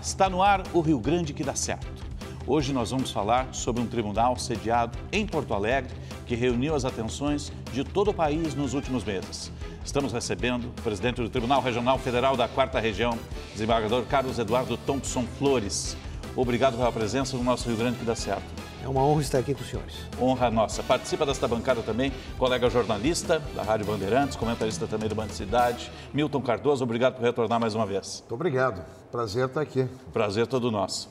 Está no ar o Rio Grande que dá certo. Hoje nós vamos falar sobre um tribunal sediado em Porto Alegre que reuniu as atenções de todo o país nos últimos meses. Estamos recebendo o presidente do Tribunal Regional Federal da 4ª Região, desembargador Carlos Eduardo Thompson Flores. Obrigado pela presença no nosso Rio Grande que dá certo. É uma honra estar aqui com os senhores. Honra nossa. Participa desta bancada também, colega jornalista da Rádio Bandeirantes, comentarista também do Band Cidade, Milton Cardoso. Obrigado por retornar mais uma vez. Muito obrigado. Prazer estar aqui. Prazer todo nosso.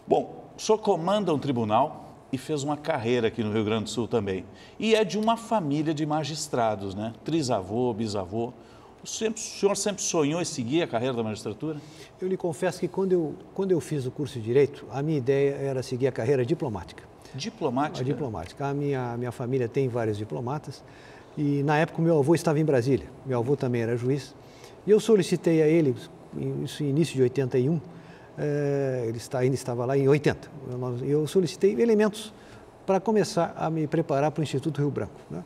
Bom, o senhor comanda um tribunal e fez uma carreira aqui no Rio Grande do Sul também. E é de uma família de magistrados, né? Trisavô, bisavô. O senhor sempre sonhou em seguir a carreira da magistratura? Eu lhe confesso que quando eu fiz o curso de Direito, a minha ideia era seguir a carreira diplomática. Diplomática? A diplomática. A minha família tem vários diplomatas e, na época, meu avô estava em Brasília. Meu avô também era juiz. E eu solicitei a ele, isso em início de 81, ele ainda estava lá em 80. Eu solicitei elementos para começar a me preparar para o Instituto Rio Branco, né?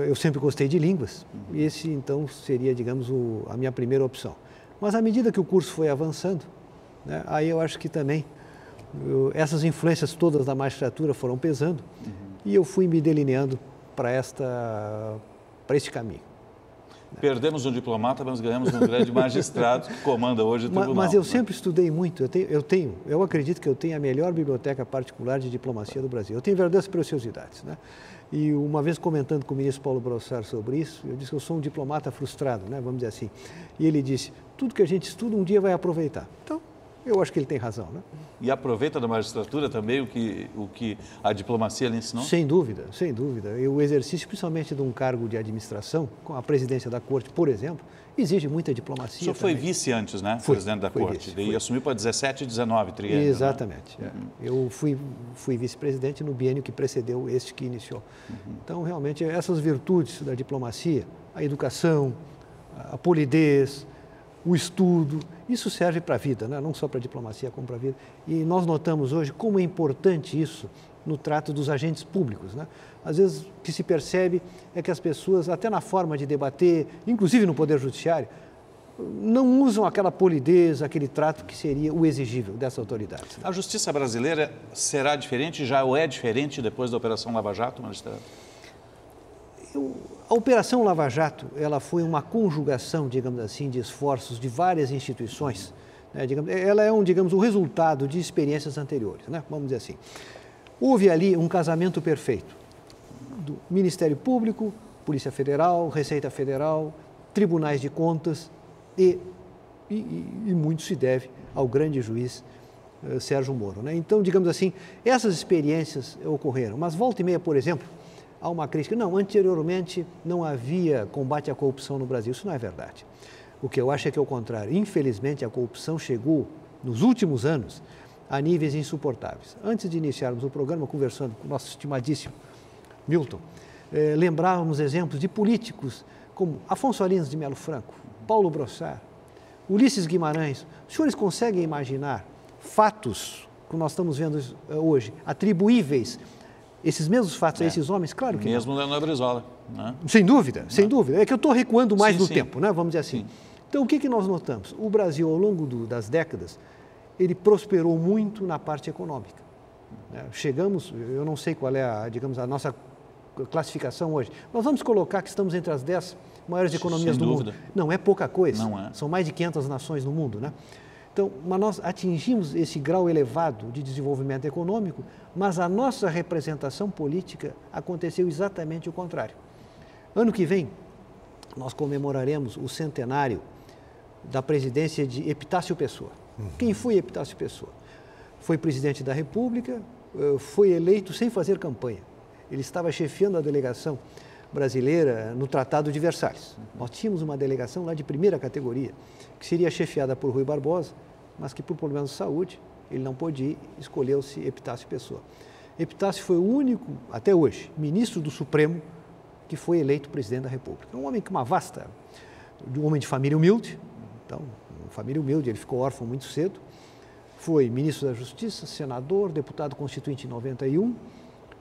Eu sempre gostei de línguas e esse, então, seria, digamos, a minha primeira opção. Mas, à medida que o curso foi avançando, né, aí eu acho que também essas influências todas da magistratura foram pesando e eu fui me delineando para este caminho. Perdemos um diplomata, mas ganhamos um grande magistrado que comanda hoje o tribunal. Mas eu sempre estudei muito. Eu acredito que eu tenho a melhor biblioteca particular de diplomacia do Brasil. Eu tenho verdadeiras preciosidades, né? E uma vez comentando com o ministro Paulo Brossard sobre isso, eu disse que eu sou um diplomata frustrado, né? Vamos dizer assim. E ele disse, tudo que a gente estuda um dia vai aproveitar. Então, eu acho que ele tem razão, né? E aproveita da magistratura também o que a diplomacia lhe ensinou? Sem dúvida, sem dúvida. E o exercício, principalmente de um cargo de administração, com a presidência da Corte, por exemplo, exige muita diplomacia. O senhor foi vice antes, né? Presidente da Corte. E assumiu para 17 e 19 triênio. Exatamente. Né? Eu fui vice-presidente no biênio que precedeu este que iniciou. Então, realmente, essas virtudes da diplomacia, a educação, a polidez, o estudo, isso serve para a vida, né? Não só para a diplomacia, como para a vida. E nós notamos hoje como é importante isso no trato dos agentes públicos, né? Às vezes, o que se percebe é que as pessoas, até na forma de debater, inclusive no Poder Judiciário, não usam aquela polidez, aquele trato que seria o exigível dessas autoridades. A justiça brasileira será diferente, já ou é diferente depois da Operação Lava Jato, magistrado? A Operação Lava Jato, ela foi uma conjugação, digamos assim, de esforços de várias instituições, né? Ela é um resultado de experiências anteriores, né? Vamos dizer assim. Houve ali um casamento perfeito do Ministério Público, Polícia Federal, Receita Federal, Tribunais de Contas e muito se deve ao grande juiz Sérgio Moro, né? Então, digamos assim, essas experiências ocorreram. Mas volta e meia, por exemplo, há uma crítica. Não, anteriormente não havia combate à corrupção no Brasil. Isso não é verdade. O que eu acho é que é o contrário. Infelizmente, a corrupção chegou, nos últimos anos, a níveis insuportáveis. Antes de iniciarmos o programa, conversando com o nosso estimadíssimo Milton, lembrávamos exemplos de políticos como Afonso Arinos de Melo Franco, Paulo Brossard, Ulisses Guimarães. Os senhores conseguem imaginar fatos que nós estamos vendo hoje, atribuíveis esses mesmos fatos a esses homens? Claro que mesmo Leonel Brizola, né? Sem dúvida, sem dúvida. É que eu estou recuando mais no tempo, né? Vamos dizer assim. Então, o que nós notamos? O Brasil, ao longo das décadas, ele prosperou muito na parte econômica, né? Chegamos, eu não sei qual é a nossa classificação hoje. Nós vamos colocar que estamos entre as 10 maiores economias do mundo. Não é pouca coisa. Não é. São mais de 500 nações no mundo, né? Então, nós atingimos esse grau elevado de desenvolvimento econômico, mas a nossa representação política aconteceu exatamente o contrário. Ano que vem, nós comemoraremos o centenário da presidência de Epitácio Pessoa. Quem foi Epitácio Pessoa? Foi presidente da República, foi eleito sem fazer campanha. Ele estava chefiando a delegação brasileira no Tratado de Versalhes. Nós tínhamos uma delegação lá de primeira categoria, que seria chefiada por Rui Barbosa, mas que por problemas de saúde ele não pôde ir, escolheu-se Epitácio Pessoa. Epitácio foi o único, até hoje, ministro do Supremo que foi eleito presidente da República. Um homem com um homem de família humilde, então, família humilde, ele ficou órfão muito cedo, foi ministro da Justiça, senador, deputado constituinte em 91,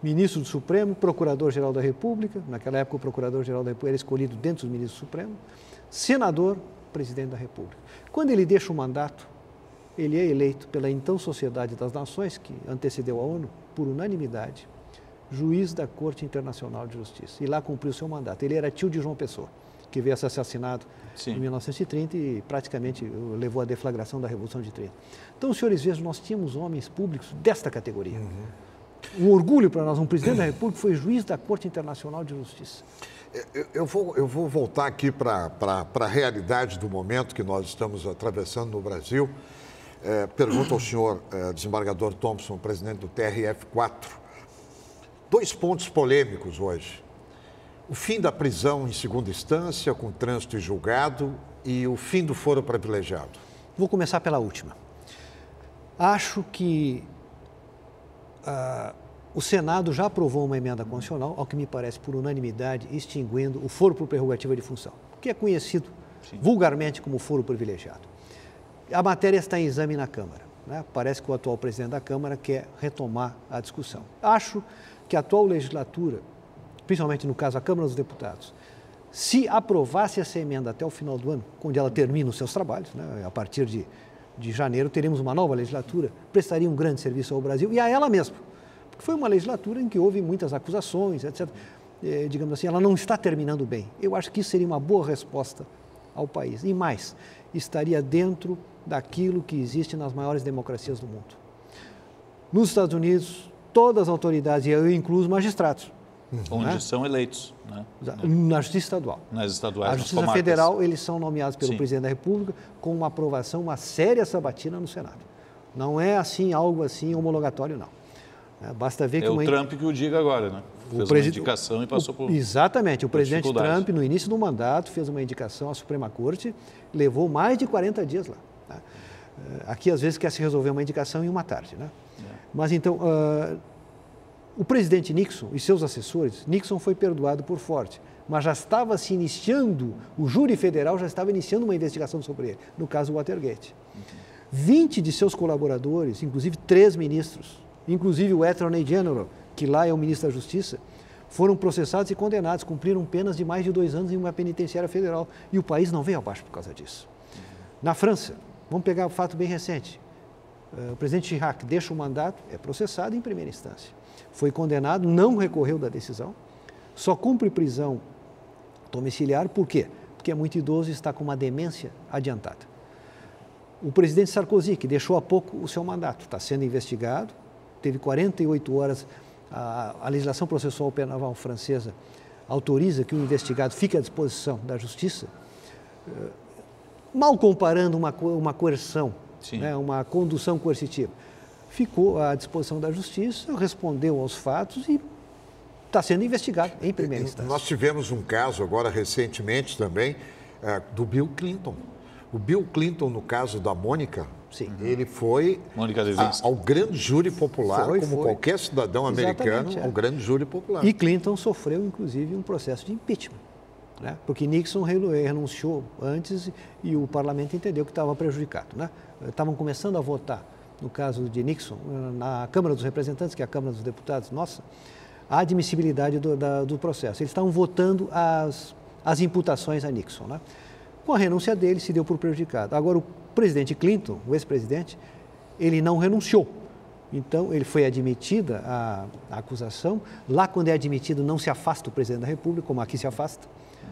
ministro do Supremo, procurador-geral da República, naquela época o procurador-geral da República era escolhido dentro do ministro do Supremo, senador, presidente da República. Quando ele deixa o mandato, ele é eleito pela então Sociedade das Nações, que antecedeu a ONU, por unanimidade, juiz da Corte Internacional de Justiça. E lá cumpriu seu mandato. Ele era tio de João Pessoa, que veio a ser assassinado em 1930 e praticamente levou à deflagração da Revolução de 30. Então, senhores, vejam, nós tínhamos homens públicos desta categoria. Um orgulho para nós, um presidente da República foi juiz da Corte Internacional de Justiça. Eu vou voltar aqui para a realidade do momento que nós estamos atravessando no Brasil. Pergunto ao senhor desembargador Thompson, presidente do TRF4, 2 pontos polêmicos hoje. O fim da prisão em segunda instância, com trânsito e julgado, e o fim do foro privilegiado. Vou começar pela última. Acho que o Senado já aprovou uma emenda constitucional, ao que me parece por unanimidade, extinguindo o foro por prerrogativa de função, que é conhecido vulgarmente como foro privilegiado. A matéria está em exame na Câmara, né? Parece que o atual presidente da Câmara quer retomar a discussão. Acho que a atual legislatura, principalmente no caso a Câmara dos Deputados, se aprovasse essa emenda até o final do ano, quando ela termina os seus trabalhos, né? A partir de janeiro teremos uma nova legislatura, prestaria um grande serviço ao Brasil e a ela mesma. Porque foi uma legislatura em que houve muitas acusações, etc. Digamos assim, ela não está terminando bem. Eu acho que isso seria uma boa resposta ao país. E mais, estaria dentro daquilo que existe nas maiores democracias do mundo. Nos Estados Unidos, todas as autoridades, e eu incluo os magistrados, onde são eleitos, né? Na Justiça Estadual. Nas estaduais, a nas Justiça comarcas. Federal, eles são nomeados pelo presidente da República com uma aprovação, uma séria sabatina no Senado. Não é assim, algo assim homologatório, não. Basta ver que o Trump que o diga agora, né? Fez uma indicação e passou por... Exatamente. O presidente Trump, no início do mandato, fez uma indicação à Suprema Corte, levou mais de 40 dias lá. Né? Aqui, às vezes, quer se resolver uma indicação em uma tarde. Né? Mas, então, o presidente Nixon e seus assessores, Nixon foi perdoado por Ford, mas já estava se iniciando, o júri federal já estava iniciando uma investigação sobre ele, no caso Watergate. 20 de seus colaboradores, inclusive 3 ministros, inclusive o Attorney General, que lá é o ministro da Justiça, foram processados e condenados, cumpriram penas de mais de 2 anos em uma penitenciária federal. E o país não veio abaixo por causa disso. Na França, vamos pegar um fato bem recente. O presidente Chirac deixa o mandato, é processado em primeira instância. Foi condenado, não recorreu da decisão, só cumpre prisão domiciliar. Por quê? Porque é muito idoso e está com uma demência adiantada. O presidente Sarkozy, que deixou há pouco o seu mandato, está sendo investigado, teve 48 horas, a legislação processual penal francesa autoriza que o investigado fique à disposição da justiça, mal comparando uma coerção, né, uma condução coercitiva. Ficou à disposição da justiça, respondeu aos fatos e está sendo investigado em primeira instância. Nós tivemos um caso agora recentemente também do Bill Clinton. O Bill Clinton, no caso da Mônica, ele foi ao grande júri popular, qualquer cidadão americano, ao grande júri popular. E Clinton sofreu, inclusive, um processo de impeachment, né? Porque Nixon renunciou antes e o parlamento entendeu que estava prejudicado, né? Estavam começando a votar, no caso de Nixon, na Câmara dos Representantes, que é a Câmara dos Deputados, nossa, a admissibilidade do processo. Eles estavam votando as imputações a Nixon, né? Com a renúncia dele, se deu por prejudicado. Agora, o presidente Clinton, o ex-presidente, ele não renunciou. Então, ele foi admitida a acusação. Lá, quando é admitido, não se afasta o presidente da República, como aqui se afasta.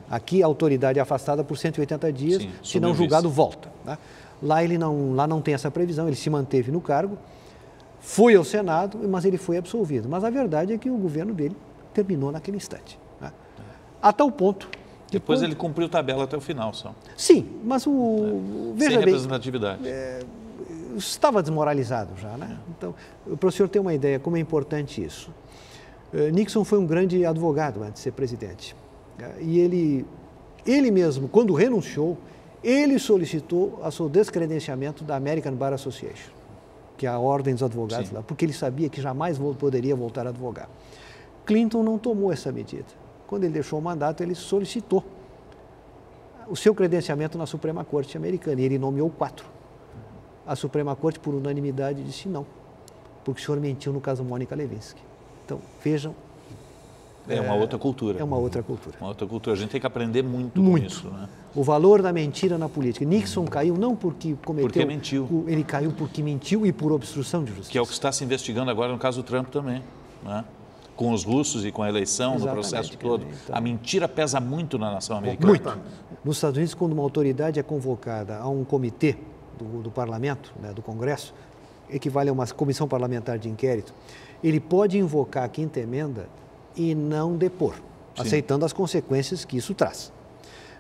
Aqui, a autoridade é afastada por 180 dias, se não julgado, volta. Né? Lá não tem essa previsão, ele se manteve no cargo, foi ao Senado, mas ele foi absolvido. Mas a verdade é que o governo dele terminou naquele instante. Né? A tal ponto... Depois ele cumpriu tabela até o final, só. Sim, mas veja sem bem, representatividade. Estava desmoralizado já, né? Então, para o senhor ter uma ideia como é importante isso. Nixon foi um grande advogado antes de ser presidente. E ele mesmo, quando renunciou, ele solicitou o seu descredenciamento da American Bar Association, que é a ordem dos advogados lá, porque ele sabia que jamais poderia voltar a advogar. Clinton não tomou essa medida. Quando ele deixou o mandato, ele solicitou o seu credenciamento na Suprema Corte americana, e ele nomeou 4. A Suprema Corte, por unanimidade, disse não, porque o senhor mentiu no caso Mônica Lewinsky. Então, vejam É uma outra cultura. É uma outra cultura. Uma outra cultura. A gente tem que aprender muito com isso, né? O valor da mentira na política. Nixon caiu não porque cometeu... Porque mentiu. Ele caiu porque mentiu e por obstrução de justiça. Que é o que está se investigando agora no caso do Trump também, né? Com os russos e com a eleição, no processo todo. Então, a mentira pesa muito na nação americana. Muito. Nos Estados Unidos, quando uma autoridade é convocada a um comitê do parlamento, né, do Congresso, equivale a uma comissão parlamentar de inquérito, ele pode invocar a quinta emenda e não depor, aceitando as consequências que isso traz.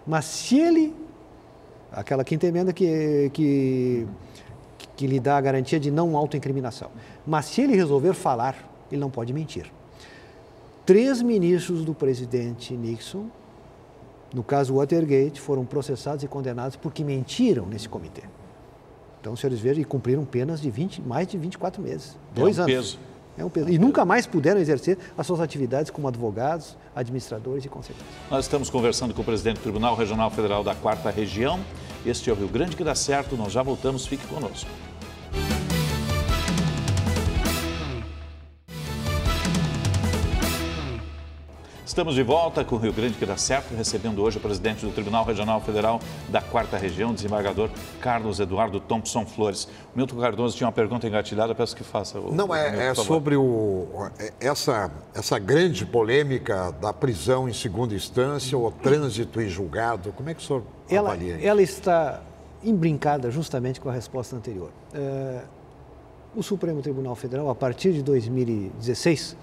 Mas se ele, aquela quinta emenda que lhe dá a garantia de não autoincriminação, mas se ele resolver falar, ele não pode mentir. 3 ministros do presidente Nixon, no caso Watergate, foram processados e condenados porque mentiram nesse comitê. Então, os senhores vejam, e cumpriram penas de mais de 24 meses, 2 anos. Peso. É um peso. E nunca mais puderam exercer as suas atividades como advogados, administradores e conselheiros. Nós estamos conversando com o presidente do Tribunal Regional Federal da 4ª Região. Este é o Rio Grande que dá certo. Nós já voltamos. Fique conosco. Estamos de volta com o Rio Grande que dá certo, recebendo hoje o presidente do Tribunal Regional Federal da 4ª Região, desembargador Carlos Eduardo Thompson Flores. O Milton Cardoso tinha uma pergunta engatilhada, peço que faça. Não, é sobre essa grande polêmica da prisão em segunda instância, o trânsito em julgado. Como é que o senhor avalia isso? Ela está imbrincada justamente com a resposta anterior. O Supremo Tribunal Federal, a partir de 2016,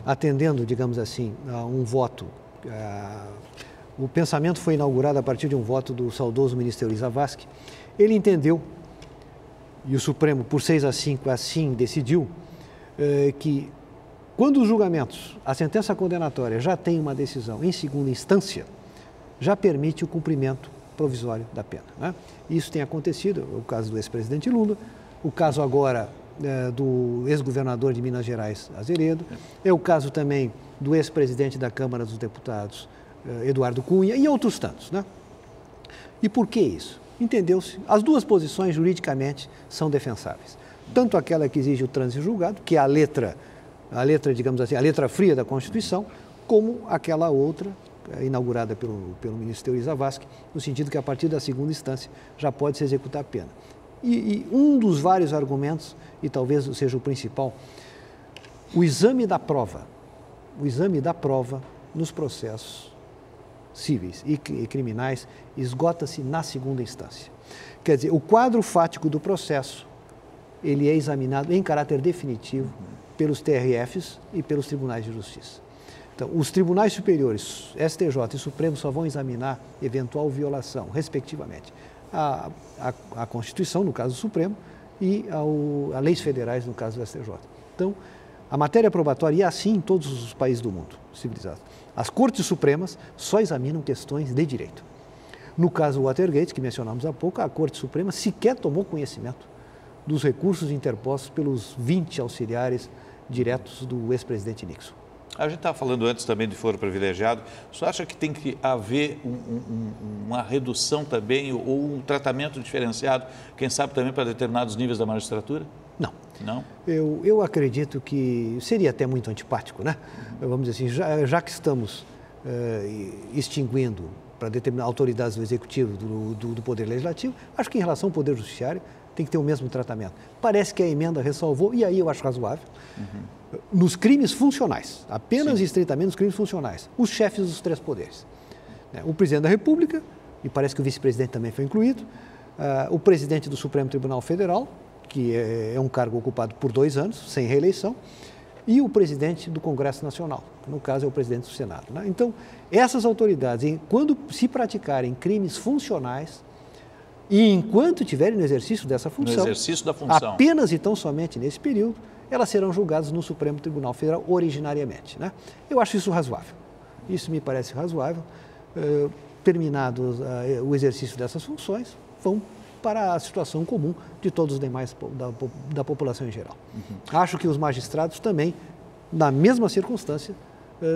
atendendo, digamos assim, a um voto. O pensamento foi inaugurado a partir de um voto do saudoso ministro Euri Zavascki. Ele entendeu, e o Supremo, por 6-5, assim decidiu, que quando os julgamentos, a sentença condenatória já tem uma decisão em segunda instância, já permite o cumprimento provisório da pena, né? Isso tem acontecido, é o caso do ex-presidente Lula, o caso agora do ex-governador de Minas Gerais, Azeredo, é o caso também do ex-presidente da Câmara dos Deputados, Eduardo Cunha, e outros tantos, né? E por que isso? Entendeu-se, as duas posições juridicamente são defensáveis. Tanto aquela que exige o trânsito julgado, que é a letra, digamos assim, a letra fria da Constituição, como aquela outra, inaugurada pelo ministro Euri Zavascki, no sentido que a partir da segunda instância já pode se executar a pena. E um dos vários argumentos, e talvez seja o principal, o exame da prova nos processos cíveis e criminais esgota-se na segunda instância. Quer dizer, o quadro fático do processo, ele é examinado em caráter definitivo pelos TRFs e pelos tribunais de justiça. Então, os tribunais superiores, STJ e Supremo, só vão examinar eventual violação, respectivamente, a Constituição, no caso do Supremo, e a leis federais, no caso do STJ. Então, a matéria probatória é assim em todos os países do mundo civilizados. As Cortes Supremas só examinam questões de direito. No caso do Watergate, que mencionamos há pouco, a Corte Suprema sequer tomou conhecimento dos recursos interpostos pelos 20 auxiliares diretos do ex-presidente Nixon. A gente estava falando antes também de foro privilegiado. Você acha que tem que haver uma redução também ou um tratamento diferenciado, quem sabe também para determinados níveis da magistratura? Não. Não? Eu acredito que seria até muito antipático, né? Vamos dizer assim, já que estamos extinguindo para determinar autoridades do Executivo, do Poder Legislativo, acho que em relação ao Poder Judiciário tem que ter o mesmo tratamento. Parece que a emenda ressalvou, e aí eu acho razoável, nos crimes funcionais, apenas e estritamente nos crimes funcionais, os chefes dos 3 poderes. O presidente da República, e parece que o vice-presidente também foi incluído, o presidente do Supremo Tribunal Federal, que é um cargo ocupado por 2 anos, sem reeleição, e o presidente do Congresso Nacional, que no caso é o presidente do Senado, né? Então, essas autoridades, quando se praticarem crimes funcionais, e enquanto tiverem no exercício dessa função, no exercício da função, apenas e tão somente nesse período, elas serão julgadas no Supremo Tribunal Federal originariamente, né? Eu acho isso razoável. Isso me parece razoável. Terminado o exercício dessas funções, vão para a situação comum de todos os demais da população em geral. Acho que os magistrados também, na mesma circunstância,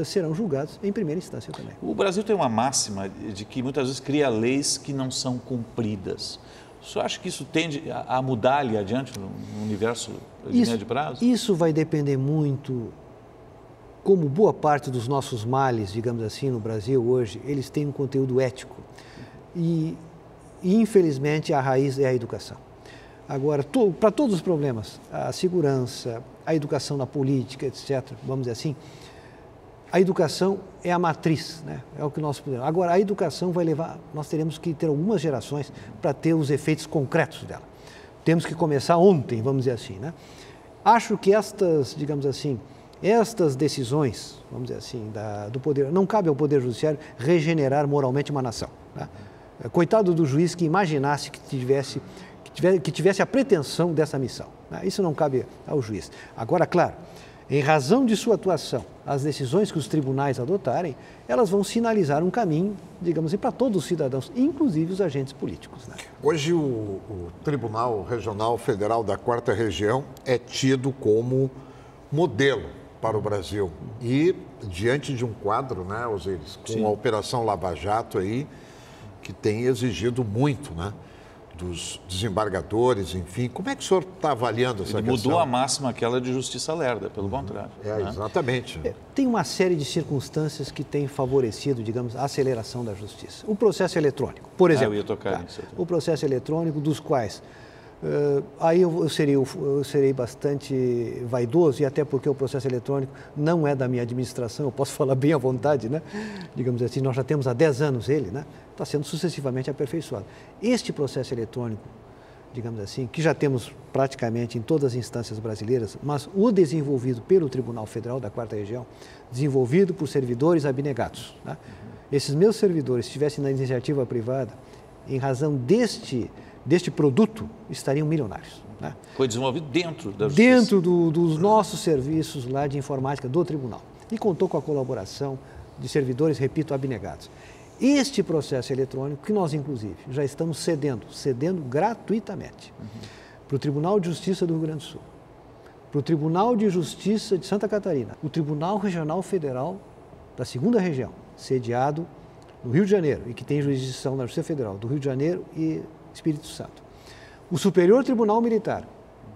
serão julgados em primeira instância também. O Brasil tem uma máxima de que muitas vezes cria leis que não são cumpridas. O senhor acha que isso tende a mudar ali adiante no universo de médio prazo? Isso vai depender muito como boa parte dos nossos males, digamos assim, no Brasil hoje, eles têm um conteúdo ético. E infelizmente, a raiz é a educação. Agora, para todos os problemas, a segurança, a educação na política, etc., vamos dizer assim, a educação é a matriz, né? É o que nós podemos. Agora, a educação vai levar, nós teremos que ter algumas gerações para ter os efeitos concretos dela. Temos que começar ontem, vamos dizer assim, né? Acho que estas, digamos assim, estas decisões, vamos dizer assim, do poder, não cabe ao Poder Judiciário regenerar moralmente uma nação, né? Coitado do juiz que imaginasse que tivesse a pretensão dessa missão, né? Isso não cabe ao juiz. Agora, claro, em razão de sua atuação, as decisões que os tribunais adotarem, elas vão sinalizar um caminho, digamos assim, para todos os cidadãos, inclusive os agentes políticos, né? Hoje o Tribunal Regional Federal da 4ª Região é tido como modelo para o Brasil. E diante de um quadro, né, Osíris, com a Operação Lava Jato aí, que tem exigido muito, né, dos desembargadores, enfim. Como é que o senhor está avaliando essa questão? Mudou a máxima aquela de justiça lerda, pelo contrário. Né? Exatamente. Tem uma série de circunstâncias que têm favorecido, digamos, a aceleração da justiça. O processo eletrônico, por exemplo. Eu ia tocar nisso. O processo eletrônico, dos quais... aí eu serei bastante vaidoso, e até porque o processo eletrônico não é da minha administração, eu posso falar bem à vontade, né? Digamos assim, nós já temos há 10 anos ele, né? Está sendo sucessivamente aperfeiçoado. Este processo eletrônico, digamos assim, que já temos praticamente em todas as instâncias brasileiras, mas o desenvolvido pelo Tribunal Federal da 4ª Região, desenvolvido por servidores abnegados, né? Esses meus servidores, se estivessem na iniciativa privada, em razão deste produto, estariam milionários, né? Foi desenvolvido dentro da justiça. Dentro dos nossos serviços lá de informática do tribunal. E contou com a colaboração de servidores, repito, abnegados. Este processo eletrônico, que nós, inclusive, já estamos cedendo gratuitamente para o Tribunal de Justiça do Rio Grande do Sul, para o Tribunal de Justiça de Santa Catarina, o Tribunal Regional Federal da 2ª Região, sediado no Rio de Janeiro e que tem jurisdição na Justiça Federal do Rio de Janeiro e Espírito Santo. O Superior Tribunal Militar,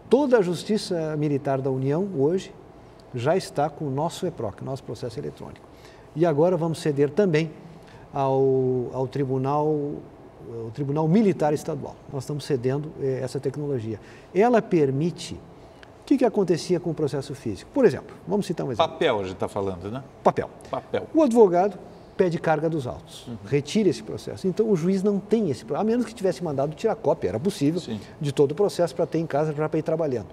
toda a Justiça Militar da União hoje já está com o nosso EPROC, nosso processo eletrônico. E agora vamos ceder também ao Tribunal Militar Estadual. Nós estamos cedendo essa tecnologia. Ela permite... O que acontecia com o processo físico? Por exemplo, vamos citar um exemplo. Papel, a gente está falando, né? Papel. O advogado pede carga dos autos, retira esse processo. Então, o juiz não tem esse processo, a menos que tivesse mandado tirar cópia, era possível, de todo o processo para ter em casa, para ir trabalhando.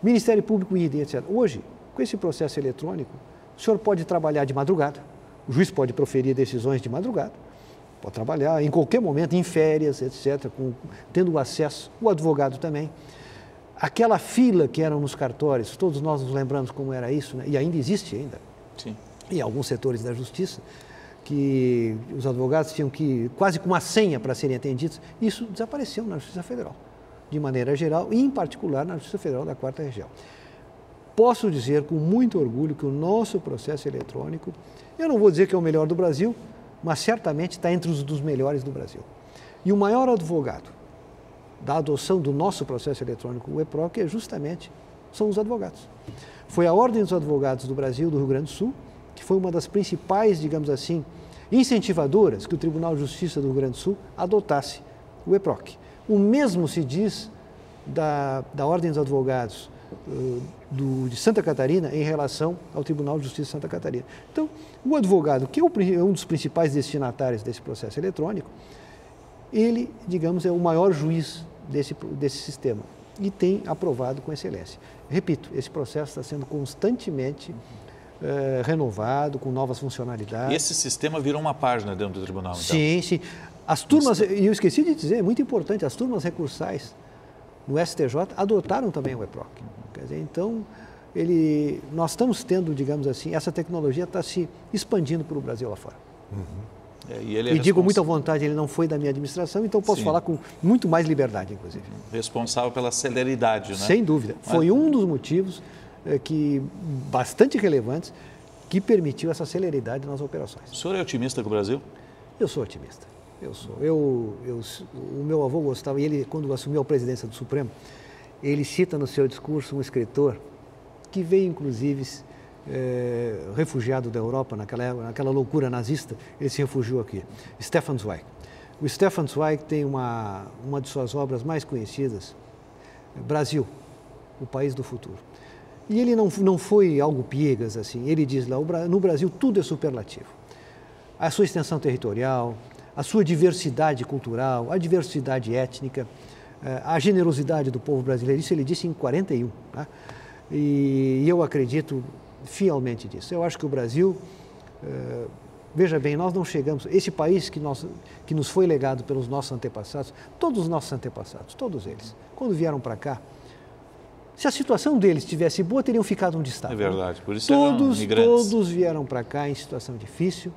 Ministério Público, idem, etc. Hoje, com esse processo eletrônico, o senhor pode trabalhar de madrugada, o juiz pode proferir decisões de madrugada, pode trabalhar em qualquer momento, em férias, etc., tendo acesso, o advogado também. Aquela fila que eram nos cartórios, todos nós nos lembramos como era isso, né? E ainda existe ainda, em alguns setores da justiça, que os advogados tinham que, quase com uma senha para serem atendidos, isso desapareceu na Justiça Federal, de maneira geral, e em particular na Justiça Federal da 4ª Região. Posso dizer com muito orgulho que o nosso processo eletrônico, eu não vou dizer que é o melhor do Brasil, mas certamente está entre os dos melhores do Brasil. E o maior advogado da adoção do nosso processo eletrônico, o EPROC, são os advogados. Foi a Ordem dos Advogados do Brasil, do Rio Grande do Sul, que foi uma das principais, digamos assim, incentivadoras que o Tribunal de Justiça do Rio Grande do Sul adotasse o EPROC. O mesmo se diz da Ordem dos Advogados de Santa Catarina em relação ao Tribunal de Justiça de Santa Catarina. Então, o advogado, que é um dos principais destinatários desse processo eletrônico, ele, digamos, é o maior juiz desse sistema e tem aprovado com excelência. Repito, esse processo está sendo constantemente renovado, com novas funcionalidades. E esse sistema virou uma página dentro do tribunal, então? Sim. As turmas, e eu esqueci de dizer, é muito importante, as turmas recursais no STJ adotaram também o EPROC. Quer dizer, então, nós estamos tendo, digamos assim, essa tecnologia está se expandindo para o Brasil lá fora. E digo muito à vontade, ele não foi da minha administração, então posso falar com muito mais liberdade, inclusive. Responsável pela celeridade, né? Sem dúvida. Foi um dos motivos bastante relevantes que permitiu essa celeridade nas operações. O senhor é otimista com o Brasil? Eu sou otimista. Eu sou. O meu avô gostava, e ele, quando assumiu a presidência do Supremo, ele cita no seu discurso um escritor que veio, inclusive, refugiado da Europa, naquela loucura nazista, ele se refugiou aqui. Stefan Zweig. O Stefan Zweig tem uma de suas obras mais conhecidas, Brasil, o país do futuro. E ele não foi algo piegas, assim. Ele diz lá, no Brasil tudo é superlativo. A sua extensão territorial, a sua diversidade cultural, a diversidade étnica, a generosidade do povo brasileiro, isso ele disse em 41. Tá? E eu acredito fielmente disso. Eu acho que o Brasil, veja bem, nós não chegamos, esse país que nos foi legado pelos nossos antepassados, todos os nossos antepassados, todos eles, quando vieram para cá, se a situação deles estivesse boa, teriam ficado onde estavam. É verdade, por isso todos vieram para cá em situação difícil,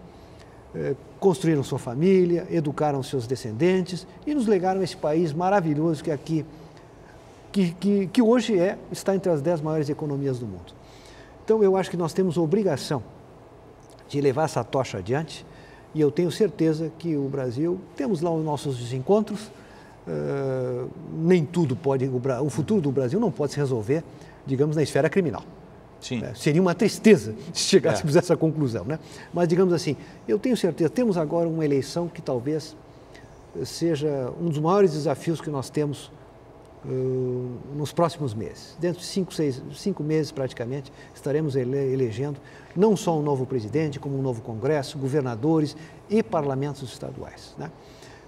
construíram sua família, educaram seus descendentes e nos legaram esse país maravilhoso que aqui, que hoje está entre as 10 maiores economias do mundo. Então, eu acho que nós temos a obrigação de levar essa tocha adiante e eu tenho certeza que o Brasil, temos lá os nossos desencontros, nem tudo pode, o futuro do Brasil não pode se resolver, digamos, na esfera criminal. Sim. Seria uma tristeza se chegássemos a essa conclusão, né? Mas, digamos assim, eu tenho certeza, temos agora uma eleição que talvez seja um dos maiores desafios que nós temos nos próximos meses. Dentro de 5 meses, praticamente, estaremos elegendo não só um novo presidente, como um novo Congresso, governadores e parlamentos estaduais, né?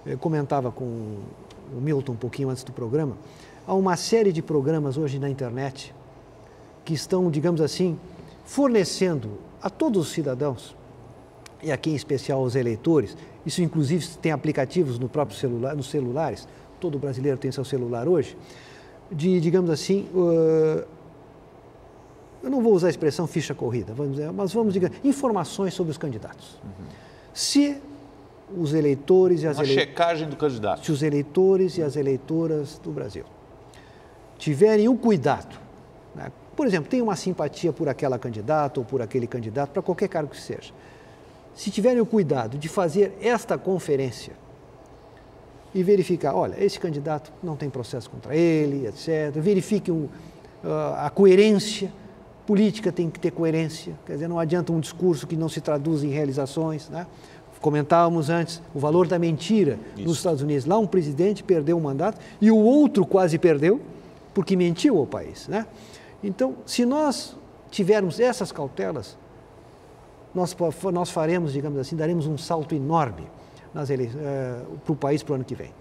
Eu comentava com o Milton um pouquinho antes do programa, há uma série de programas hoje na internet que estão, digamos assim, fornecendo a todos os cidadãos, e aqui em especial aos eleitores, isso inclusive tem aplicativos no próprio celular, nos celulares, todo brasileiro tem seu celular hoje, digamos assim, eu não vou usar a expressão ficha corrida, mas vamos dizer, informações sobre os candidatos. Se os eleitores e as checagem do candidato. Se os eleitores e as eleitoras do Brasil tiverem o cuidado, né? Por exemplo, tem uma simpatia por aquela candidata ou por aquele candidato, para qualquer cargo que seja. Se tiverem o cuidado de fazer esta conferência e verificar, olha, esse candidato não tem processo contra ele, etc. Verifique a coerência. Política tem que ter coerência, quer dizer, não adianta um discurso que não se traduz em realizações, né? Comentávamos antes o valor da mentira nos Estados Unidos. Lá um presidente perdeu o mandato e o outro quase perdeu porque mentiu ao país, né? Então, se nós tivermos essas cautelas, nós faremos, digamos assim, daremos um salto enorme para o país para o ano que vem.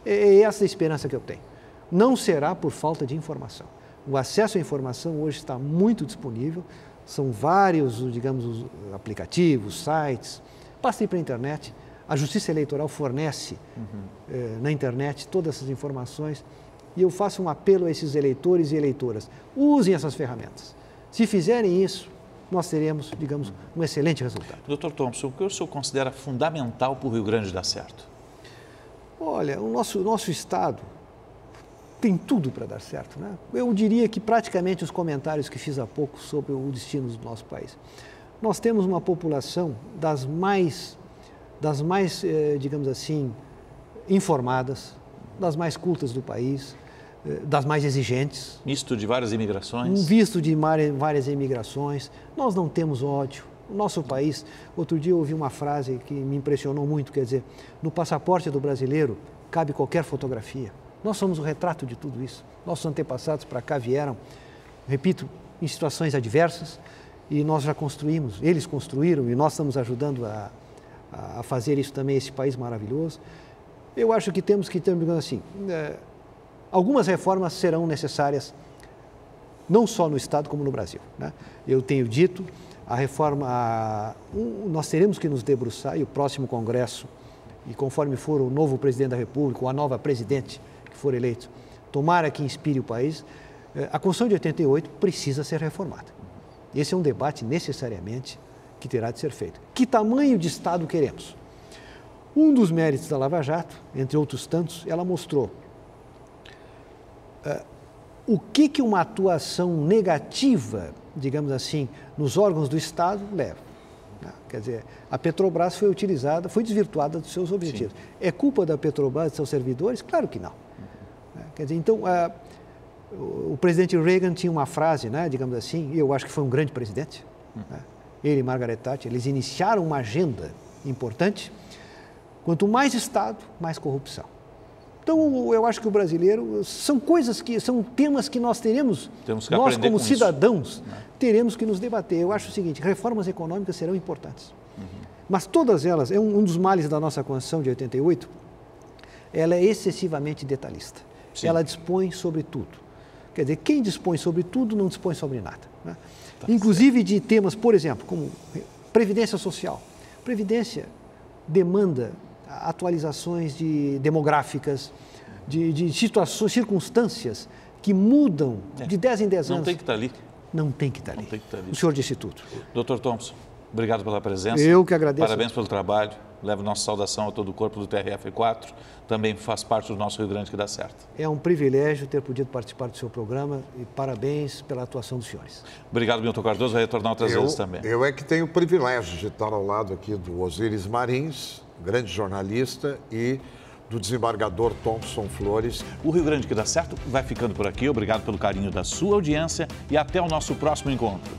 É essa a esperança que eu tenho. Não será por falta de informação. O acesso à informação hoje está muito disponível, são vários, digamos, os aplicativos, sites, basta ir para a internet, a Justiça Eleitoral fornece na internet todas essas informações e eu faço um apelo a esses eleitores e eleitoras, usem essas ferramentas. Se fizerem isso, nós teremos, digamos, um excelente resultado. Dr. Thompson, o que o senhor considera fundamental para o Rio Grande dar certo? Olha, o nosso Estado tem tudo para dar certo, né? Eu diria que praticamente os comentários que fiz há pouco sobre o destino do nosso país. Nós temos uma população das mais, digamos assim, informadas, das mais cultas do país, das mais exigentes. Misto de várias imigrações. Um visto de várias imigrações. Nós não temos ódio. O nosso país, outro dia eu ouvi uma frase que me impressionou muito, quer dizer, no passaporte do brasileiro cabe qualquer fotografia. Nós somos o retrato de tudo isso. Nossos antepassados para cá vieram, repito, em situações adversas e nós já construímos, eles construíram e nós estamos ajudando a fazer isso também, esse país maravilhoso. Eu acho que temos que ter, digamos assim, algumas reformas serão necessárias, não só no Estado como no Brasil, né? Eu tenho dito, a reforma, nós teremos que nos debruçar, e o próximo Congresso, e conforme for o novo presidente da República, ou a nova presidente que for eleito, tomara que inspire o país, a Constituição de 88 precisa ser reformada. Esse é um debate necessariamente que terá de ser feito. Que tamanho de Estado queremos? Um dos méritos da Lava Jato, entre outros tantos, ela mostrou o que uma atuação negativa, digamos assim, nos órgãos do Estado leva. Quer dizer, a Petrobras foi utilizada, foi desvirtuada dos seus objetivos. Sim. É culpa da Petrobras e de seus servidores? Claro que não. Quer dizer, então, o presidente Reagan tinha uma frase, né, digamos assim, e eu acho que foi um grande presidente, né? Ele e Margaret Thatcher, eles iniciaram uma agenda importante. Quanto mais Estado, mais corrupção. Então, eu acho que o brasileiro, são temas que nós teremos, nós como cidadãos, teremos que nos debater. Eu acho o seguinte, reformas econômicas serão importantes. Mas todas elas, um dos males da nossa Constituição de 88, ela é excessivamente detalhista. Sim. Ela dispõe sobre tudo. Quer dizer, quem dispõe sobre tudo não dispõe sobre nada. Né? Inclusive de temas, por exemplo, como Previdência Social. Previdência demanda atualizações demográficas, de situações, circunstâncias que mudam de 10 em 10 anos. Não tem que estar ali. Não tem que estar ali. O senhor disse tudo. Dr. Thompson, obrigado pela presença. Eu que agradeço. Parabéns pelo trabalho. Levo nossa saudação a todo o corpo do TRF4. Também faz parte do nosso Rio Grande que dá certo. É um privilégio ter podido participar do seu programa e parabéns pela atuação dos senhores. Obrigado, Milton Cardoso. Vai retornar outras vezes também. Eu é que tenho o privilégio de estar ao lado aqui do Osíris Marins, grande jornalista, e do desembargador Thompson Flores. O Rio Grande que dá certo vai ficando por aqui. Obrigado pelo carinho da sua audiência e até o nosso próximo encontro.